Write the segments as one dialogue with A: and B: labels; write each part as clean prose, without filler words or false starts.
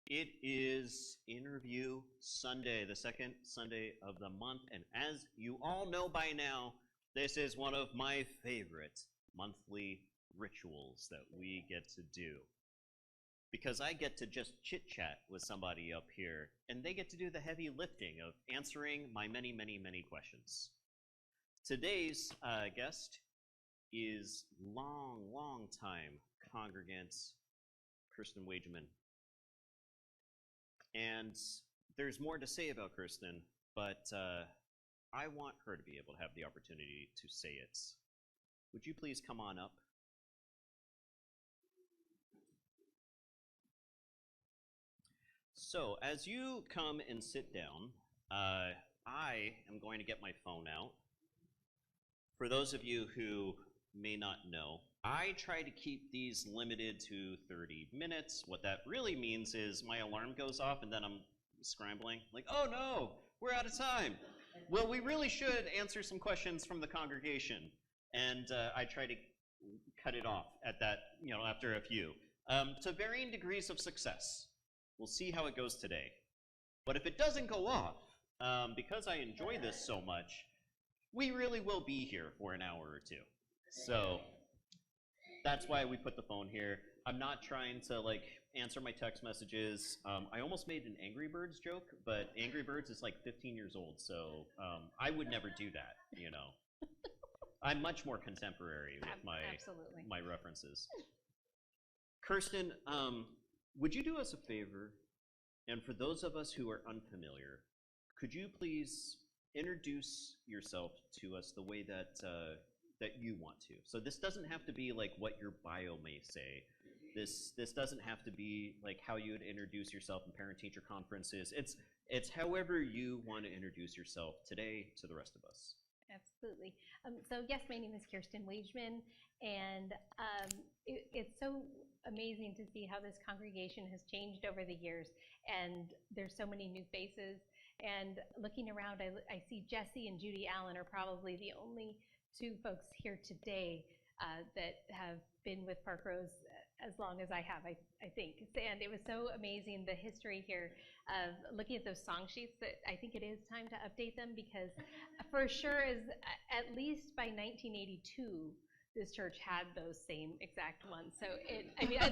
A: It is Interview Sunday, the second Sunday of the month, and as you all know by now, this is one of my favorite monthly rituals that we get to do. Because I get to just chit-chat with somebody up here, and they get to do the heavy lifting of answering my many, many, many questions. Today's guest is long time congregant Kirsten Wageman. And there's more to say about Kirsten, but I want her to be able to have the opportunity to say it. Would you please come on up? So, as you come and sit down, I am going to get my phone out. For those of you who may not know, I try to keep these limited to 30 minutes. What that really means is my alarm goes off and then I'm scrambling, like, oh no, we're out of time. Well, we really should answer some questions from the congregation. And I try to cut it off at that, after a few, to varying degrees of success. We'll see how it goes today. But if it doesn't go off, because I enjoy this so much, we really will be here for an hour or two. So that's why we put the phone here. I'm not trying to answer my text messages. I almost made an Angry Birds joke, but Angry Birds is 15 years old, so I would never do that, I'm much more contemporary with my references. Kirsten, would you do us a favor? And for those of us who are unfamiliar, could you please introduce yourself to us the way that you want to? So this doesn't have to be what your bio may say. This doesn't have to be how you would introduce yourself in parent-teacher conferences. It's however you want to introduce yourself today to the rest of us.
B: Absolutely. So yes, my name is Kirsten Wageman, and it's so amazing to see how this congregation has changed over the years, and there's so many new faces. And looking around, I see Jesse and Judy Allen are probably the only two folks here today that have been with Park Rose as long as I have, I think. And it was so amazing, the history here of looking at those song sheets, that I think it is time to update them, because for sure, at least by 1982, this church had those same exact ones. So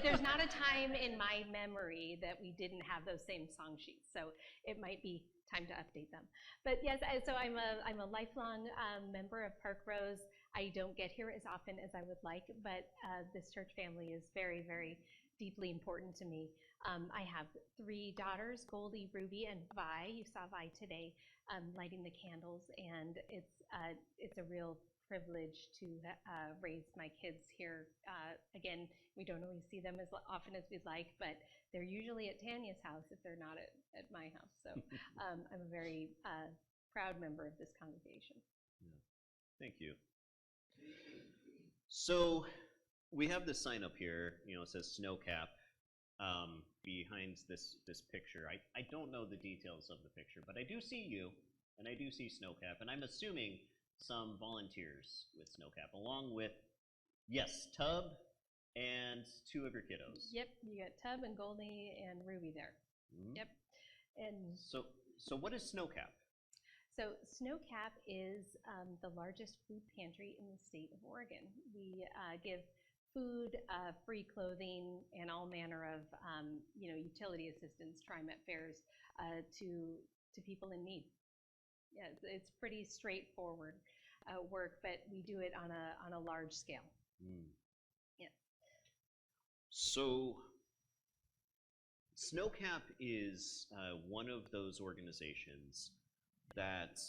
B: there's not a time in my memory that we didn't have those same song sheets. So it might be time to update them. But yes, so I'm a lifelong member of Park Rose. I don't get here as often as I would like, but this church family is very, very deeply important to me. I have three daughters, Goldie, Ruby, and Vi. You saw Vi today lighting the candles, and it's a real privilege to raise my kids here. Again, we don't always see them as often as we'd like, but they're usually at Tanya's house if they're not at my house. So I'm a very proud member of this congregation.
A: Yeah. Thank you. So we have this sign up here, it says SnowCap behind this picture. I don't know the details of the picture, but I do see you, and I do see SnowCap, and I'm assuming some volunteers with SnowCap, along with, yes, Tub and two of your kiddos.
B: Yep, you got Tub and Goldie and Ruby there. Mm-hmm. Yep. And
A: so what is SnowCap?
B: So SnowCap is the largest food pantry in the state of Oregon. We give food, free clothing, and all manner of utility assistance, TriMet fares to people in need. Yeah, it's pretty straightforward work, but we do it on a large scale. Mm. Yeah.
A: So SnowCap is one of those organizations that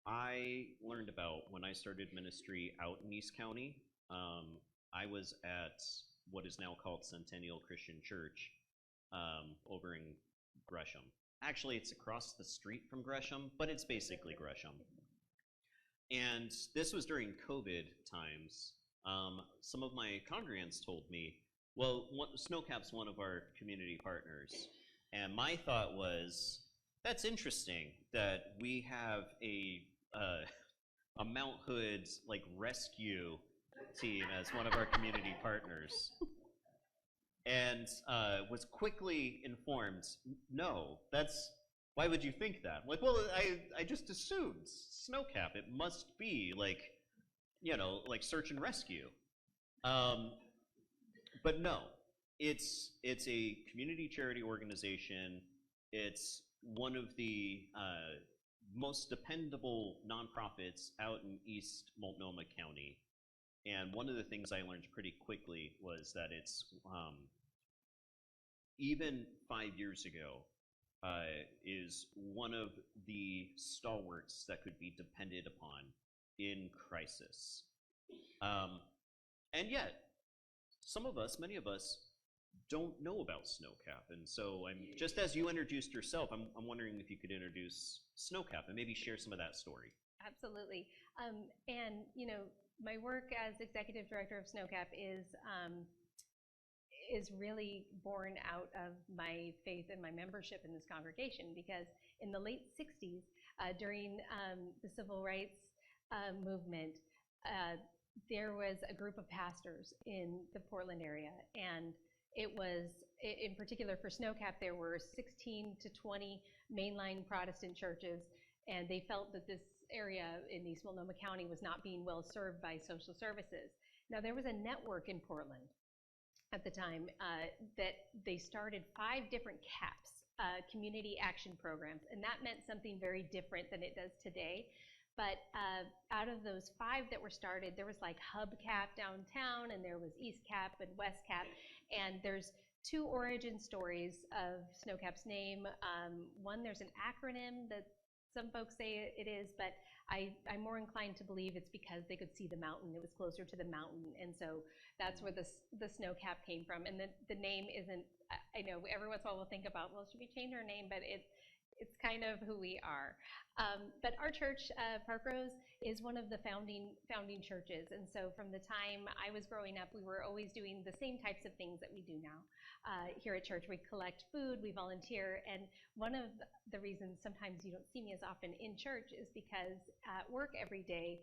A: I learned about when I started ministry out in East County. I was at what is now called Centennial Christian Church over in Gresham. Actually, it's across the street from Gresham, but it's basically Gresham. And this was during COVID times. Some of my congregants told me, well, SnowCap's one of our community partners. And my thought was, that's interesting that we have a Mount Hood rescue team as one of our community partners. and was quickly informed, no, why would you think that? Like, well, I just assumed SnowCap, it must be like, like search and rescue. But no, it's a community charity organization. It's one of the most dependable nonprofits out in East Multnomah County. And one of the things I learned pretty quickly was that it's, even 5 years ago, is one of the stalwarts that could be depended upon in crisis. And yet, many of us, don't know about SnowCap. And so just as you introduced yourself, I'm wondering if you could introduce SnowCap and maybe share some of that story.
B: Absolutely. And, my work as executive director of SnowCap is really born out of my faith and my membership in this congregation, because in the late 60s, during the civil rights movement, there was a group of pastors in the Portland area, and it was, in particular for SnowCap, there were 16 to 20 mainline Protestant churches, and they felt that this area in East Multnomah County was not being well served by social services. Now, there was a network in Portland at the time that they started 5 different CAPs, community action programs, and that meant something very different than it does today. But out of those 5 that were started, there was like Hub Cap downtown, and there was East Cap and West Cap, and there's 2 origin stories of SnowCap's name. One, there's an acronym that some folks say it is, but I'm more inclined to believe it's because they could see the mountain. It was closer to the mountain, and so that's where the SnowCap came from. And the name isn't, I know every once in a while we'll think about, well, should we change our name? But it's kind of who we are. But our church, Parkrose, is one of the founding churches. And so from the time I was growing up, we were always doing the same types of things that we do now. Here at church, we collect food, we volunteer, and one of the reasons sometimes you don't see me as often in church is because at work every day,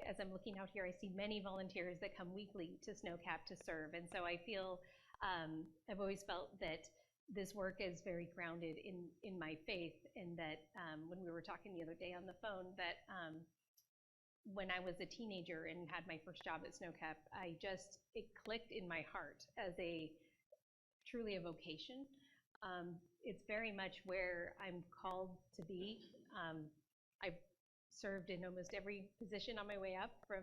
B: as I'm looking out here, I see many volunteers that come weekly to SnowCap to serve. And so I feel, I've always felt that this work is very grounded in my faith, and that when we were talking the other day on the phone, that when I was a teenager and had my first job at SnowCap, it clicked in my heart as truly a vocation. It's very much where I'm called to be. I've served in almost every position on my way up, from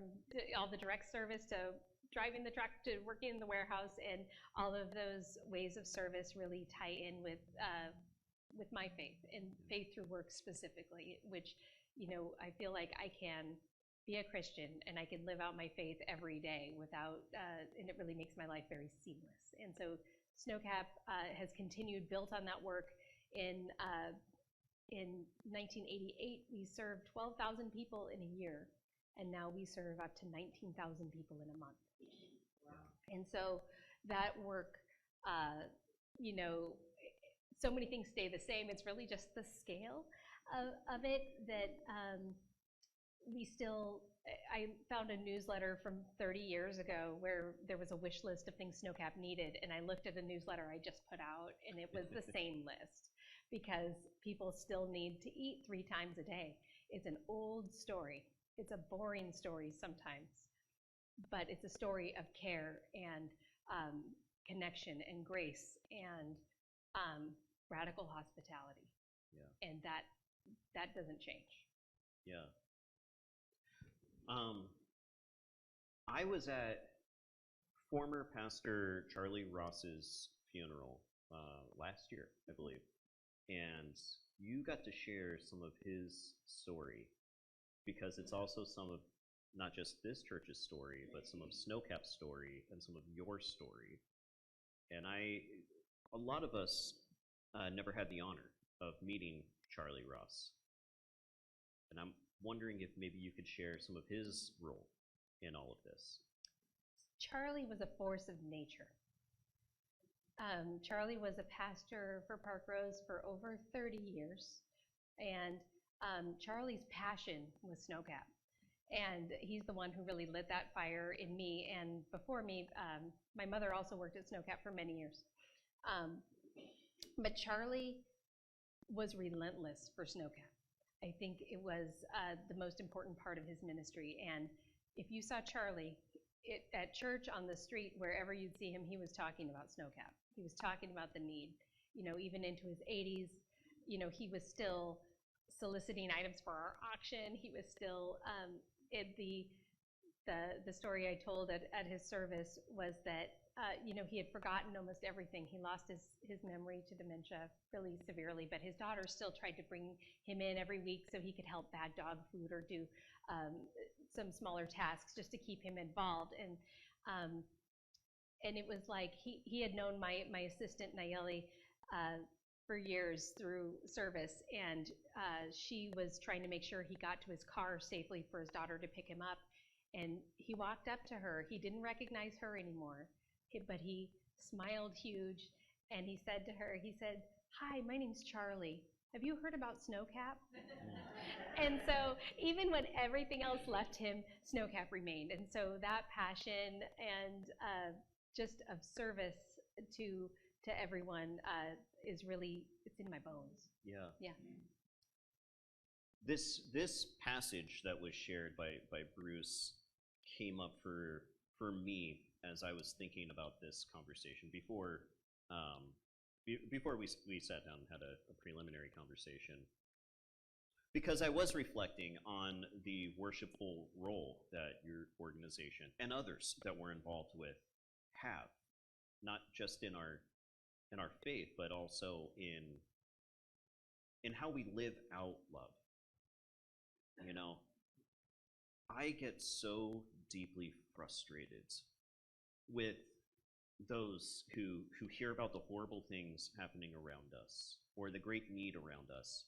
B: all the direct service to driving the truck to working in the warehouse, and all of those ways of service really tie in with my faith, and faith through work specifically, which, I feel like I can be a Christian and I can live out my faith every day without, and it really makes my life very seamless. And so SnowCap has continued, built on that work. In 1988, we served 12,000 people in a year, and now we serve up to 19,000 people in a month. Wow. And so that work, so many things stay the same. It's really just the scale of it that I found a newsletter from 30 years ago where there was a wish list of things SnowCap needed, and I looked at the newsletter I just put out, and it was the same list, because people still need to eat 3 times a day. It's an old story. It's a boring story sometimes, but it's a story of care and connection and grace and radical hospitality. Yeah. And that doesn't change.
A: Yeah. I was at former Pastor Charlie Ross's funeral last year, I believe, and you got to share some of his story, because it's also some of not just this church's story, but some of SnowCap's story and some of your story. And a lot of us never had the honor of meeting Charlie Ross. And I'm wondering if maybe you could share some of his role in all of this.
B: Charlie was a force of nature. Charlie was a pastor for Parkrose for over 30 years, and Charlie's passion was SnowCap. And he's the one who really lit that fire in me. And before me, my mother also worked at SnowCap for many years. But Charlie was relentless for SnowCap. I think it was the most important part of his ministry. And if you saw Charlie at church, on the street, wherever you'd see him, he was talking about SnowCap. He was talking about the need. You know, even into his 80s, you know, he was still soliciting items for our auction. He was still, the story I told at his service was that, you know, he had forgotten almost everything. He lost his memory to dementia really severely, but his daughter still tried to bring him in every week so he could help bag dog food or do some smaller tasks just to keep him involved. And it was like he had known my assistant, Nayeli, for years through service, and she was trying to make sure he got to his car safely for his daughter to pick him up. And he walked up to her. He didn't recognize her anymore, but he smiled huge, and he said to her, he said, "Hi, my name's Charlie. Have you heard about SnowCap?" And so even when everything else left him, SnowCap remained. And so that passion and just of service to everyone is really, it's in my bones.
A: Yeah.
B: Yeah.
A: This passage that was shared by Bruce came up for me as I was thinking about this conversation before we sat down and had a preliminary conversation, because I was reflecting on the worshipful role that your organization and others that we're involved with have, not just in our faith, but also in how we live out love. You know, I get so deeply frustrated with those who hear about the horrible things happening around us or the great need around us.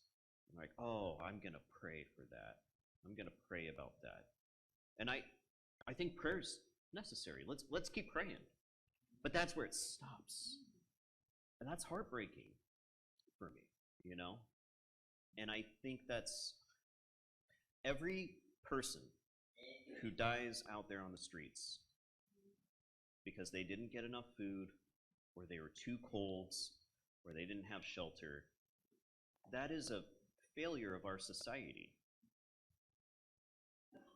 A: I'm like, oh, I'm going to pray for that. I'm going to pray about that. And I think prayer's necessary. Let's keep praying. But that's where it stops. And that's heartbreaking for me, you know? And I think that's every person who dies out there on the streets because they didn't get enough food, or they were too cold, or they didn't have shelter, that is a failure of our society.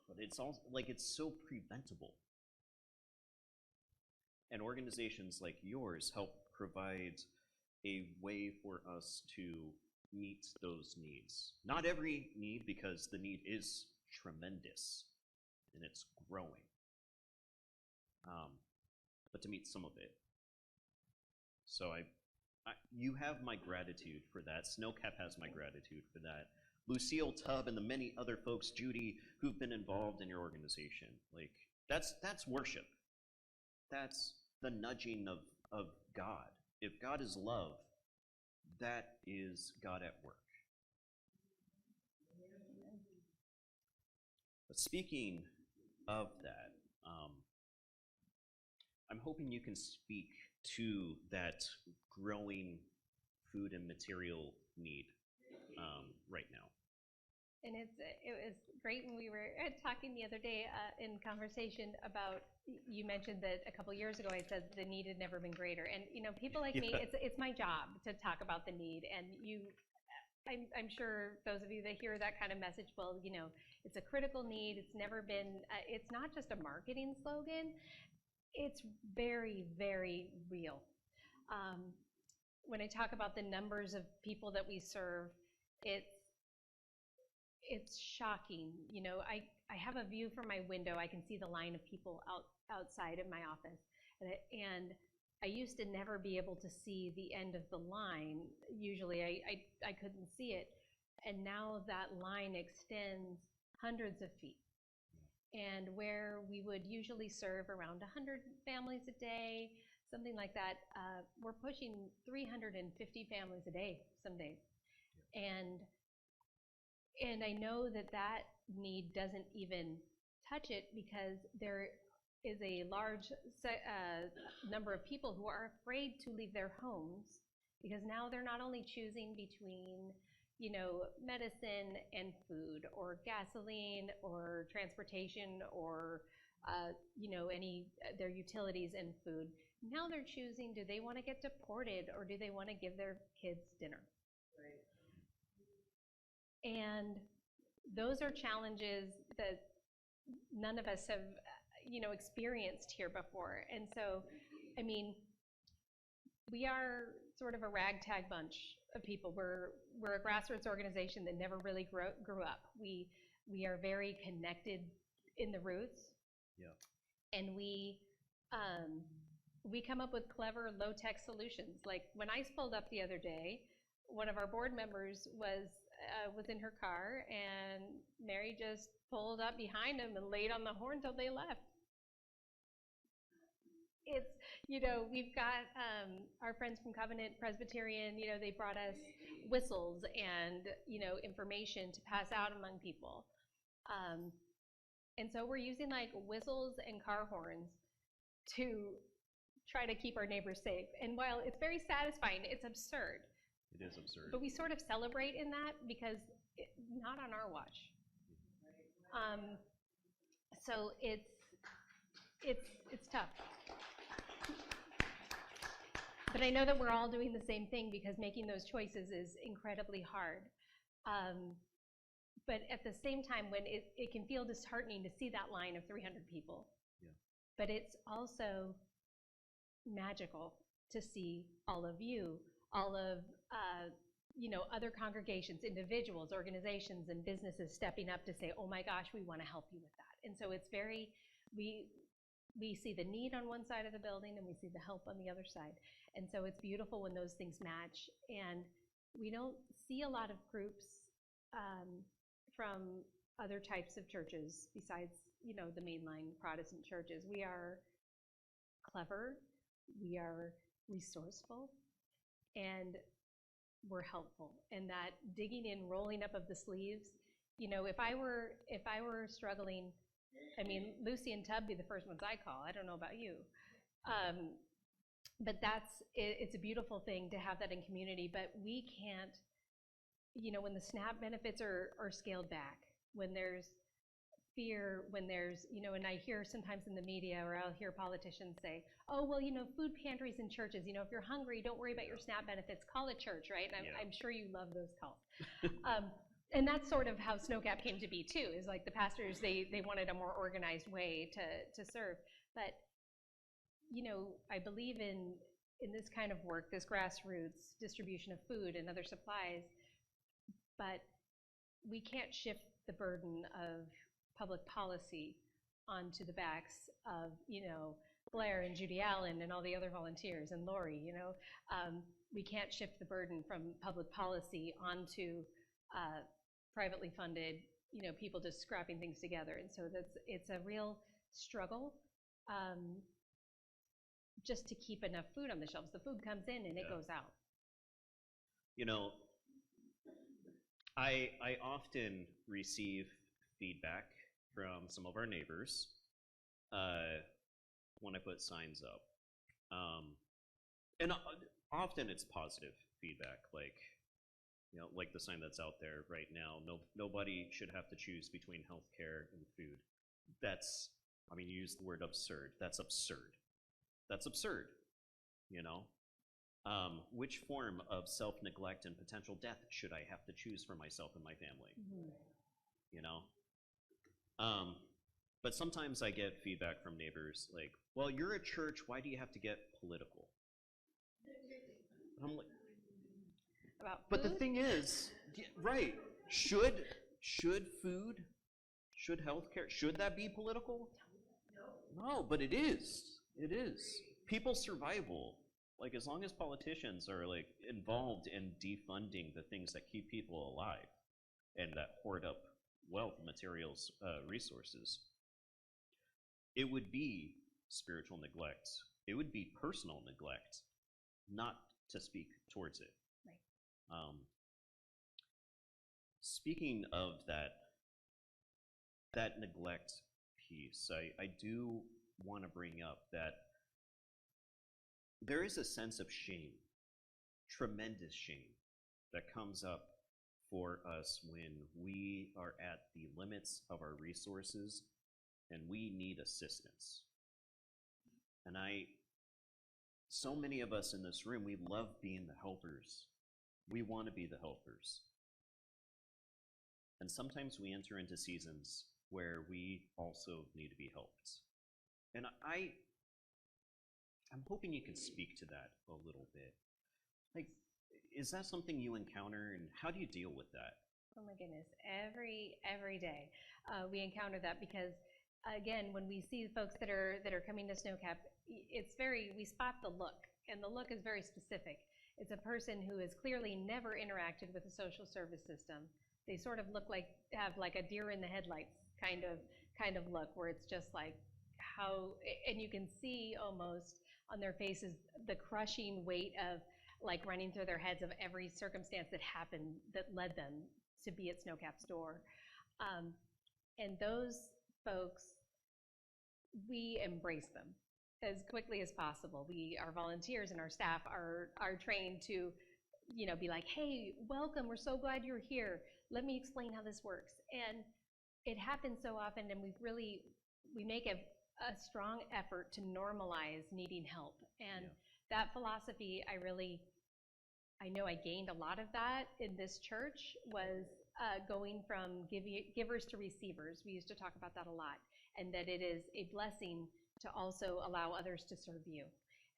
A: But it's also like it's so preventable. And organizations like yours help provide a way for us to meet those needs. Not every need, because the need is tremendous and it's growing. But to meet some of it. So you have my gratitude for that. SnowCap has my gratitude for that. Lucille Tubb and the many other folks, Judy, who've been involved in your organization. Like, that's worship. That's the nudging of God. If God is love, that is God at work. But speaking of that, I'm hoping you can speak to that growing food and material need right now.
B: And it was great when we were talking the other day in conversation about, you mentioned that a couple years ago I said the need had never been greater. And you know, people like me, it's my job to talk about the need. And I'm sure those of you that hear that kind of message, well, you know, it's a critical need. It's never been, it's not just a marketing slogan. It's very, very real. When I talk about the numbers of people that we serve, it's shocking. You know, I have a view from my window. I can see the line of people outside of my office. And I used to never be able to see the end of the line. Usually I couldn't see it. And now that line extends hundreds of feet. And where we would usually serve around 100 families a day, something like that, we're pushing 350 families a day some days. And I know that need doesn't even touch it, because there is a large number of people who are afraid to leave their homes, because now they're not only choosing between, medicine and food, or gasoline, or transportation, or their utilities and food. Now they're choosing, do they want to get deported, or do they want to give their kids dinner? Right. And those are challenges that none of us have, experienced here before. And so, we are sort of a ragtag bunch of people. We're a grassroots organization that never really grew up. We are very connected in the roots. Yeah. And we come up with clever, low-tech solutions. Like when I pulled up the other day, one of our board members was in her car, and Mary just pulled up behind him and laid on the horn till they left. It's, we've got our friends from Covenant Presbyterian, they brought us whistles and, information to pass out among people. And so we're using like whistles and car horns to try to keep our neighbors safe. And while it's very satisfying, it's absurd.
A: It is absurd.
B: But we sort of celebrate in that because not on our watch. So it's tough. But I know that we're all doing the same thing because making those choices is incredibly hard. But at the same time, when it can feel disheartening to see that line of 300 people. Yeah. But it's also magical to see all of you, all of other congregations, individuals, organizations, and businesses stepping up to say, oh my gosh, we want to help you with that. And so it's very, we see the need on one side of the building and we see the help on the other side. And so it's beautiful when those things match. And we don't see a lot of groups from other types of churches besides, the mainline Protestant churches. We are clever, we are resourceful, and we're helpful. And that digging in, rolling up of the sleeves, if I were struggling, Lucy and Tub be the first ones I call. I don't know about you. But it's a beautiful thing to have that in community, but we can't, when the SNAP benefits are scaled back, when there's fear, when there's, and I hear sometimes in the media, or I'll hear politicians say, oh, well, food pantries in churches, if you're hungry, don't worry about your SNAP benefits, call a church, right? And I'm sure you love those calls. And that's sort of how SnowCap came to be too, is like the pastors, they wanted a more organized way to serve. But, I believe in this kind of work, this grassroots distribution of food and other supplies, but we can't shift the burden of public policy onto the backs of, Blair and Judy Allen and all the other volunteers and Lori, we can't shift the burden from public policy onto privately funded, people just scrapping things together. And so it's a real struggle just to keep enough food on the shelves. The food comes in and it goes out.
A: I often receive feedback from some of our neighbors when I put signs up. And often it's positive feedback, like the sign that's out there right now, nobody should have to choose between healthcare and food. That's, you use the word absurd. That's absurd. That's absurd, Which form of self-neglect and potential death should I have to choose for myself and my family? Mm-hmm. But sometimes I get feedback from neighbors like, well, you're a church, why do you have to get political? I'm like, but the thing is, right, should food, should healthcare, should that be political? No, but it is. It is. People's survival, like as long as politicians are like involved in defunding the things that keep people alive and that hoard up wealth, materials, resources, it would be spiritual neglect. It would be personal neglect not to speak towards it. Right. Speaking of that neglect piece, I do want to bring up that there is a sense of shame, tremendous shame, that comes up for us when we are at the limits of our resources and we need assistance. And so many of us in this room, we love being the helpers. We want to be the helpers. And sometimes we enter into seasons where we also need to be helped. And I'm hoping you can speak to that a little bit. Like, is that something you encounter, and how do you deal with that?
B: Oh my goodness, every day we encounter that, because again, when we see folks that are coming to SnowCap, we spot the look, and the look is very specific. It's a person who has clearly never interacted with the social service system. They sort of have like a deer in the headlights kind of look, where it's just like and you can see almost on their faces the crushing weight of like running through their heads of every circumstance that happened that led them to be at SnowCap's door. And those folks, we embrace them as quickly as possible. Our volunteers and our staff are trained to, be like, hey, welcome, we're so glad you're here. Let me explain how this works. And it happens so often, and we make a strong effort to normalize needing help. And that philosophy, I know I gained a lot of that in this church, was going from givers to receivers. We used to talk about that a lot, and that it is a blessing to also allow others to serve you.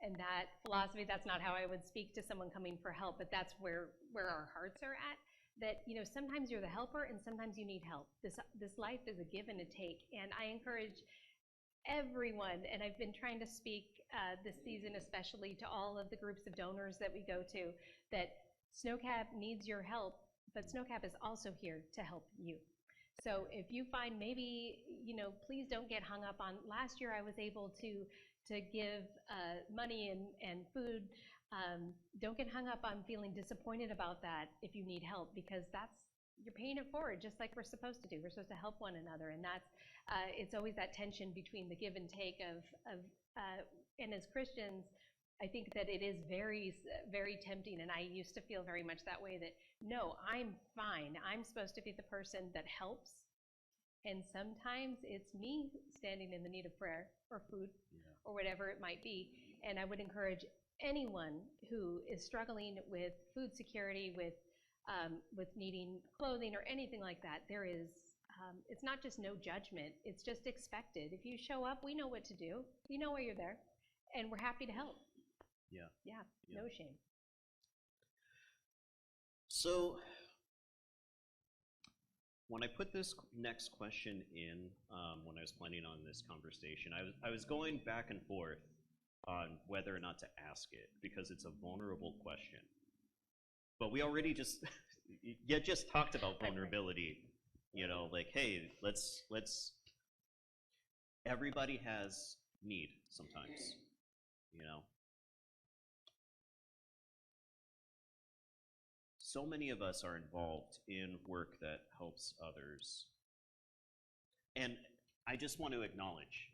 B: And that philosophy, that's not how I would speak to someone coming for help, but that's where our hearts are at. That, sometimes you're the helper and sometimes you need help. This life is a give and a take. And I encourage everyone, and I've been trying to speak this season especially to all of the groups of donors that we go to, that SnowCap needs your help, but SnowCap is also here to help you. So if you find maybe, please don't get hung up on, last year I was able to give money and food. Don't get hung up on feeling disappointed about that if you need help, because you're paying it forward just like we're supposed to do. We're supposed to help one another, and that's it's always that tension between the give and take and as Christians, I think that it is very, very tempting, and I used to feel very much that way, that no, I'm fine. I'm supposed to be the person that helps, and sometimes it's me standing in the need of prayer or food or whatever it might be. And I would encourage anyone who is struggling with food security, with needing clothing or anything like that, it's not just no judgment, it's just expected. If you show up, we know what to do. We know why you're there, and we're happy to help. Yeah, no shame.
A: So when I put this next question in, when I was planning on this conversation, I was going back and forth on whether or not to ask it, because it's a vulnerable question. But we already just talked about vulnerability. Like, hey, let's everybody has need sometimes, So many of us are involved in work that helps others. And I just want to acknowledge,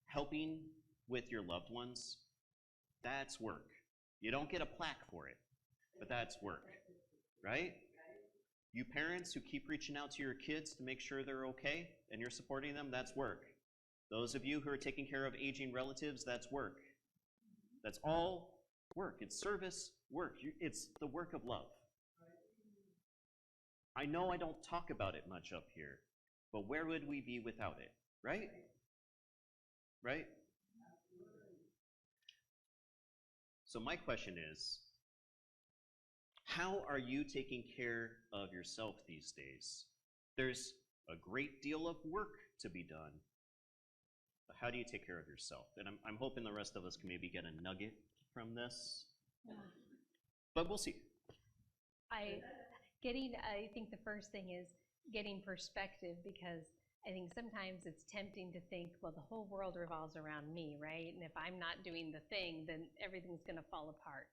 A: helping with your loved ones, that's work. You don't get a plaque for it, but that's work, right? You parents who keep reaching out to your kids to make sure they're okay and you're supporting them, that's work. Those of you who are taking care of aging relatives, that's work. That's all work. It's service work. It's the work of love. I know I don't talk about it much up here, but where would we be without it, right? Right? So my question is, how are you taking care of yourself these days? There's a great deal of work to be done. But how do you take care of yourself? And I'm hoping the rest of us can maybe get a nugget from this. But we'll see.
B: I think the first thing is getting perspective, because I think sometimes it's tempting to think, well, the whole world revolves around me, right? And if I'm not doing the thing, then everything's going to fall apart.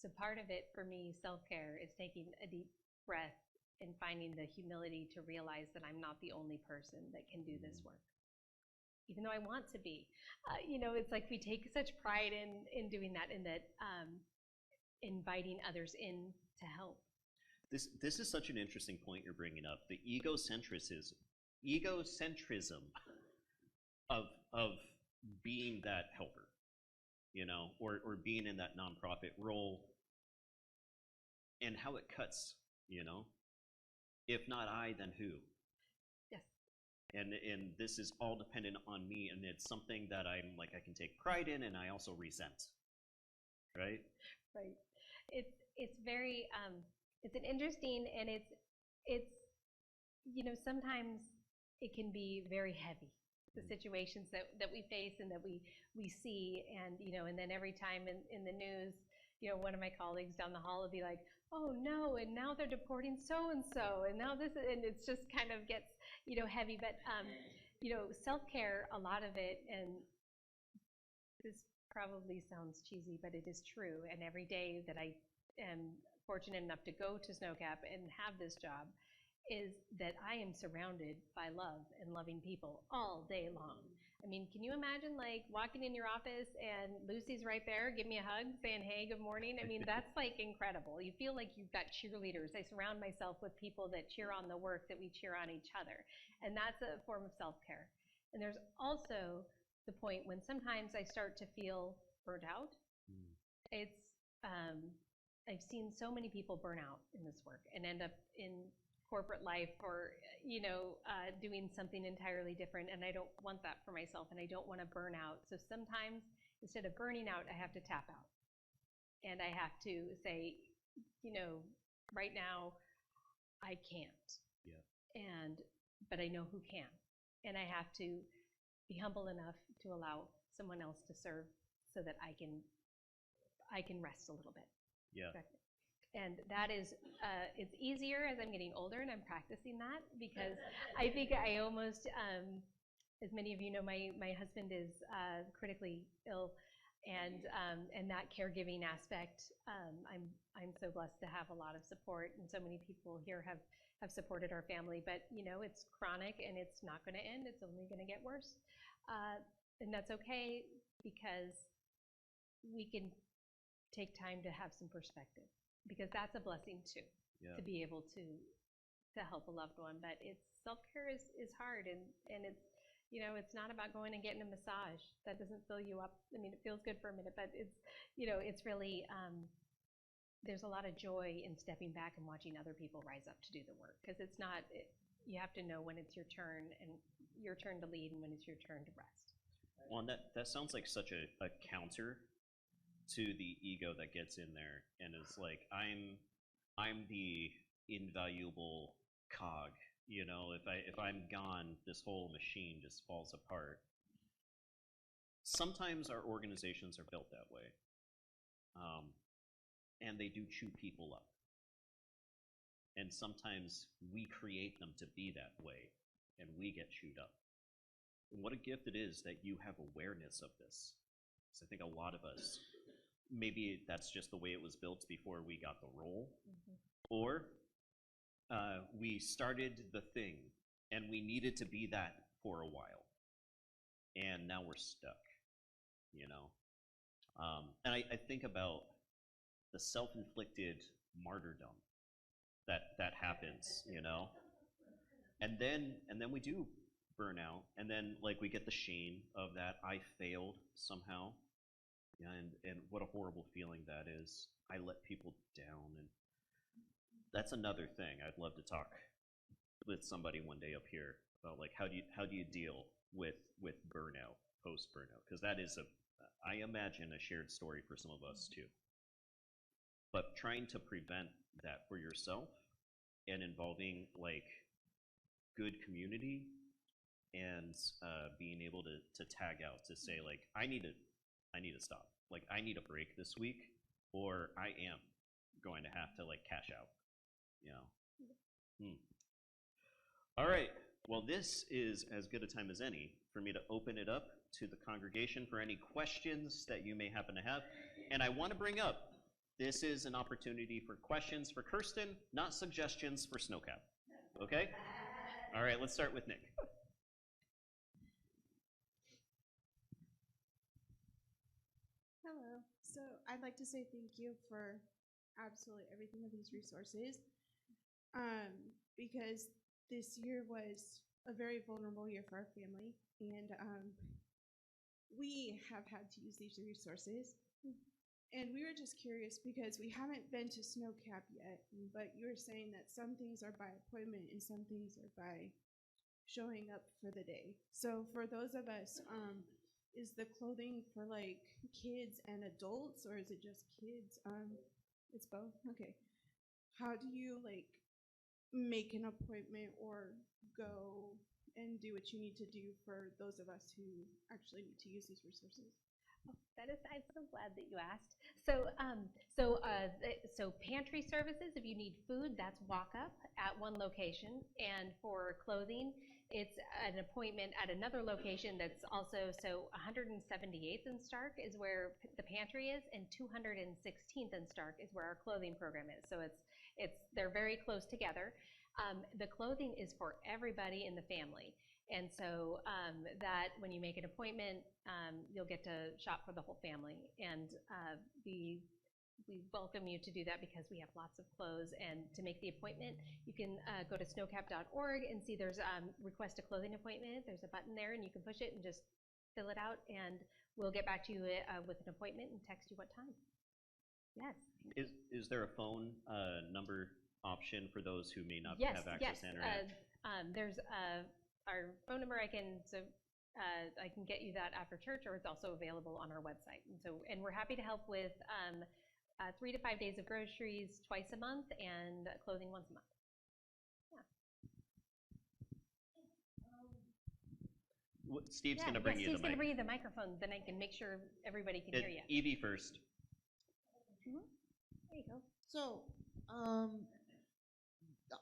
B: So part of it for me, self-care, is taking a deep breath and finding the humility to realize that I'm not the only person that can do this work, even though I want to be. It's like we take such pride in doing that, in that inviting others in to help.
A: This is such an interesting point you're bringing up. The egocentrism of being that helper, you know, or being in that nonprofit role, and how it cuts, you know. If not I, then who?
B: Yes.
A: And this is all dependent on me, and it's something that I can take pride in, and I also resent. Right?
B: Right. It's very it's an interesting, and it's you know, sometimes it can be very heavy, the situations that we face and that we see, and you know, and then every time in the news, you know, one of my colleagues down the hall will be like, oh no, and now they're deporting so and so, and now this, and it's just kind of gets, you know, heavy. But you know, self-care, a lot of it, and this probably sounds cheesy, but it is true. And every day that I am fortunate enough to go to SnowCap and have this job, is that I am surrounded by love and loving people all day long. I mean, can you imagine like walking in your office and Lucy's right there, give me a hug, saying, hey, good morning? I mean, that's like incredible. You feel like you've got cheerleaders. I surround myself with people that cheer on the work, that we cheer on each other. And that's a form of self-care. And there's also the point when sometimes I start to feel burnt out. It's, I've seen so many people burn out in this work and end up in corporate life, or you know, doing something entirely different, and I don't want that for myself, and I don't want to burn out. So sometimes instead of burning out, I have to tap out, and I have to say, you know, right now I can't.
A: Yeah.
B: But I know who can, and I have to be humble enough to allow someone else to serve, so that I can rest a little bit.
A: Yeah.
B: And that is, it's easier as I'm getting older and I'm practicing that, because I think I almost, as many of you know, my husband is critically ill, and that caregiving aspect, I'm so blessed to have a lot of support, and so many people here have supported our family. But you know, it's chronic and it's not going to end. It's only going to get worse, and that's okay, because we can take time to have some perspective. Because that's a blessing too,
A: Yeah.
B: to be able to help a loved one. But it's self-care is hard, and it's, you know, it's not about going and getting a massage. That doesn't fill you up. I mean, it feels good for a minute, but it's, you know, it's really, there's a lot of joy in stepping back and watching other people rise up to do the work, because it's not, you have to know when it's your turn, and your turn to lead, and when it's your turn to rest.
A: Well, and that sounds like such a counter to the ego that gets in there and is like, I'm the invaluable cog, you know, if I'm gone, this whole machine just falls apart. Sometimes our organizations are built that way, and they do chew people up. And sometimes we create them to be that way, and we get chewed up. And what a gift it is that you have awareness of this. Because I think a lot of us, maybe that's just the way it was built before we got the role, or we started the thing and we needed to be that for a while, and now we're stuck, you know. And I think about the self-inflicted martyrdom that happens, you know, and then we do burn out, and then like we get the shame of that, I failed somehow. Yeah, and what a horrible feeling that is. I let people down, and that's another thing I'd love to talk with somebody one day up here about, like, how do you deal with burnout, post burnout, because that is I imagine a shared story for some of us too. But trying to prevent that for yourself, and involving like good community, and being able to tag out, to say like, I need to stop. Like, I need a break this week, or I am going to have to like cash out, you know. All right, well, this is as good a time as any for me to open it up to the congregation for any questions that you may happen to have. And I want to bring up, this is an opportunity for questions for Kirsten, not suggestions for SnowCap, okay? All right, let's start with Nick.
C: Hello. So I'd like to say thank you for absolutely everything of these resources. because this year was a very vulnerable year for our family, and we have had to use these resources. And we were just curious because we haven't been to SnowCap yet, but you were saying that some things are by appointment and some things are by showing up for the day. So for those of us, is the clothing for like kids and adults, or is it just kids? It's both. Okay. How do you like make an appointment or go and do what you need to do for those of us who actually need to use these resources?
B: I'm so glad that you asked. So pantry services, if you need food, that's walk up at one location. And for clothing, it's an appointment at another location that's also, so 178th and Stark is where the pantry is, and 216th and Stark is where our clothing program is. So they're very close together. The clothing is for everybody in the family. And so that when you make an appointment, you'll get to shop for the whole family. And we welcome you to do that because we have lots of clothes. And to make the appointment, you can go to snowcap.org and see there's request a clothing appointment. There's a button there, and you can push it and just fill it out. And we'll get back to you with an appointment and text you what time. Yes.
A: Is there a phone number option for those who may not have access to internet?
B: There's our phone number. I can get you that after church, or it's also available on our website. And we're happy to help with 3 to 5 days of groceries twice a month and clothing once a month. Yeah.
A: Steve's going to bring you the mic.
B: Steve's going to bring you the microphone, then I can make sure everybody can hear you.
A: Evie first.
B: There you go.
D: So,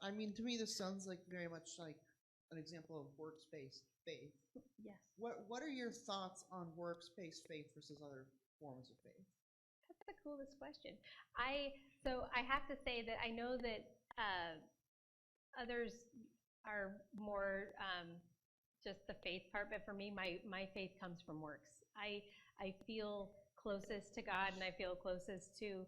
D: I mean, to me, this sounds like very much like an example of workspace faith.
B: Yes.
D: What are your thoughts on workspace faith versus other forms of faith?
B: That's the coolest question. So I have to say that I know that others are more just the faith part, but for me, my faith comes from works. I feel closest to God, and I feel closest to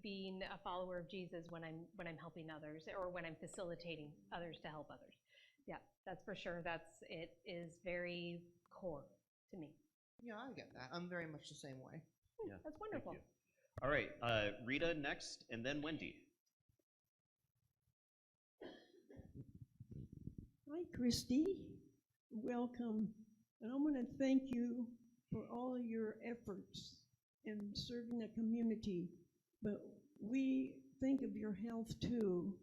B: being a follower of Jesus when I'm helping others, or when I'm facilitating others to help others. Yeah, that's for sure. It is very core to me.
D: Yeah, I get that. I'm very much the same way.
A: Yeah,
B: that's wonderful.
A: Thank you. All right, Rita next, and then Wendy.
E: Hi, Christy. Welcome. And I want to thank you for all your efforts in serving the community. But we think of your health too.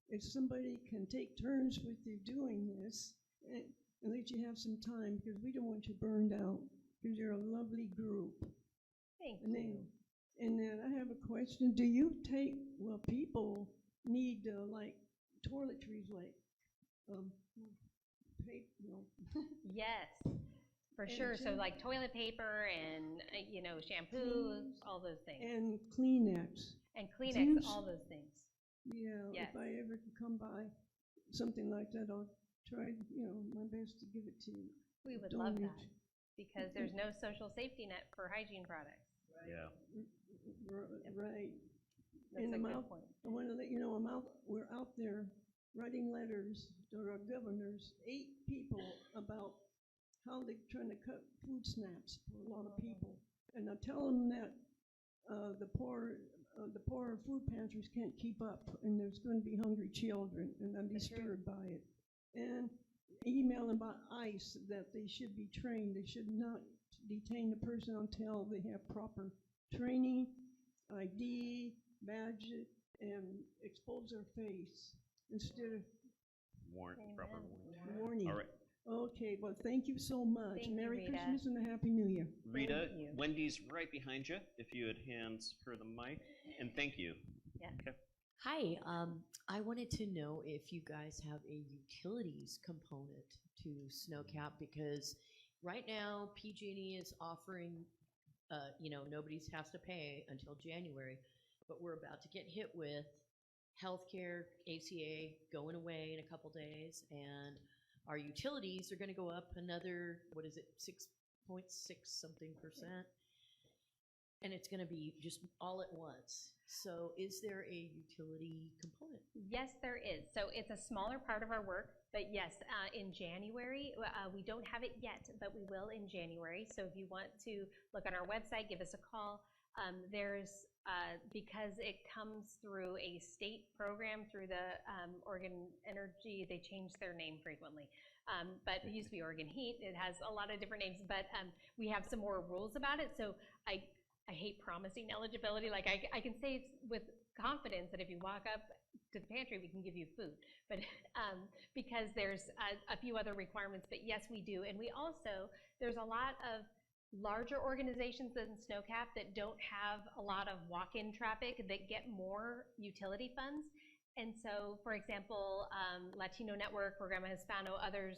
E: If somebody can take turns with you doing this, and let you have some time, because we don't want you burned out, because you're a lovely group.
B: Thank you.
E: And then I have a question. Do you people need like toiletries, like paper,
B: Yes, for sure. So like toilet paper and shampoo, all those things.
E: And Kleenex.
B: And Kleenex, all those things.
E: Yeah,
B: yes.
E: If I ever can come by something like that, I'll try, my best to give it to you.
B: We would love that, because there's no social safety net for hygiene products.
A: Yeah.
E: Right.
B: That's a good point.
E: I want to let you know we're out there writing letters to our governors, 8 people, about how they're trying to cut food stamps for a lot of people. And I tell them that the poor food pantries can't keep up, and there's going to be hungry children, and I'm disturbed by it. And email them about ICE, that they should be trained. They should not detain the person until they have proper training, ID, badge, and expose their face instead of
A: proper
E: warning.
A: All right.
E: Okay, well, thank you so much.
B: Thank
E: Merry
B: you, Rita.
E: Christmas and a Happy New Year.
A: Rita, Wendy's right behind you, if you would hands her the mic. And thank you.
B: Yeah.
A: Okay.
F: Hi, I wanted to know if you guys have a utilities component to SnowCap, because right now PG&E is offering, nobody has to pay until January, but we're about to get hit with healthcare, ACA going away in a couple days, and our utilities are going to go up another, 6.6 something %. And it's gonna be just all at once. So is there a utility component?
B: Yes, there is. So it's a smaller part of our work, but yes, in January, we don't have it yet, but we will in January. So if you want to look on our website, give us a call. Because it comes through a state program through the Oregon Energy, they change their name frequently. But it used to be Oregon Heat. It has a lot of different names, but we have some more rules about it. So I hate promising eligibility. Like I can say with confidence that if you walk up to the pantry, we can give you food. But because there's a few other requirements, but yes, we do. And we also, there's a lot of larger organizations than SnowCap that don't have a lot of walk-in traffic that get more utility funds. And so, for example, Latino Network, Programa Hispano, others,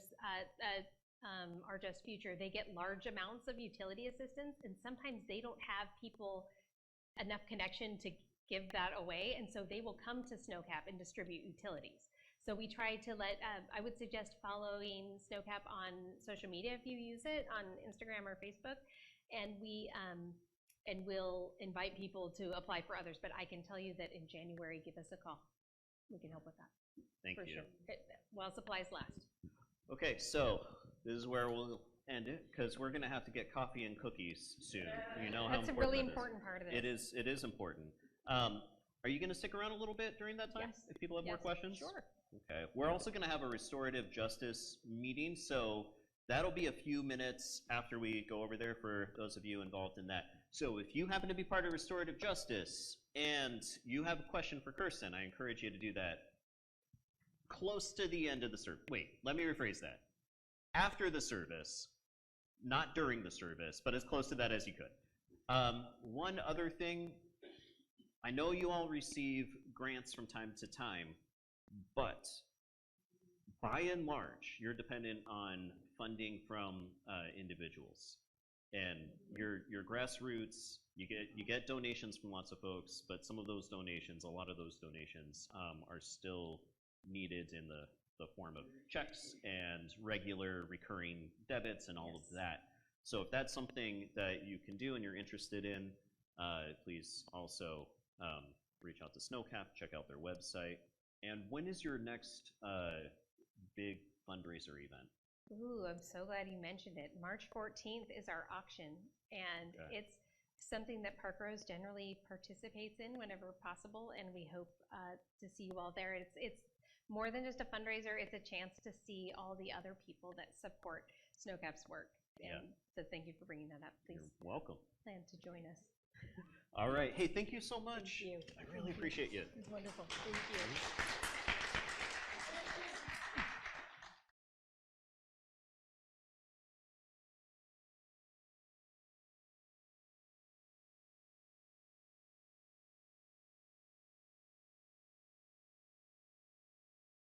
B: Our Just Future, they get large amounts of utility assistance, and sometimes they don't have people enough connection to give that away, and so they will come to SnowCap and distribute utilities. So we try to I would suggest following SnowCap on social media if you use it, on Instagram or Facebook, and we'll invite people to apply for others. But I can tell you that in January, give us a call. We can help with that.
A: Thank you.
B: Sure. While supplies last.
A: Okay, so this is where we'll end it, because we're going to have to get coffee and cookies soon. You know how
B: That's a
A: important
B: really
A: that is.
B: important part of this.
A: It is important. Are you going to stick around a little bit during that time?
B: Yes.
A: If people have more
B: Yes,
A: questions?
B: Sure.
A: Okay. We're also going to have a restorative justice meeting, so that'll be a few minutes after we go over there for those of you involved in that. So if you happen to be part of restorative justice and you have a question for Kirsten, I encourage you to do that close to the end of the service. Wait, let me rephrase that. After the service, not during the service, but as close to that as you could. One other thing, I know you all receive grants from time to time, but by and large, you're dependent on funding from individuals. And your grassroots, you get donations from lots of folks, but some of those donations, a lot of those donations are still needed in the form of checks and regular recurring debits and all of that. So if that's something that you can do and you're interested in, please also reach out to SnowCap, check out their website. And when is your next big fundraiser event?
B: Ooh, I'm so glad you mentioned it. March 14th is our auction, and it's something that Park Rose generally participates in whenever possible, and we hope to see you all there. It's more than just a fundraiser, it's a chance to see all the other people that support SnowCap's work. And so thank you for bringing that up. Please
A: You're welcome.
B: plan to join us.
A: All right. Hey, thank you so much.
B: Thank you.
A: I really appreciate you.
B: It was wonderful. Thank you.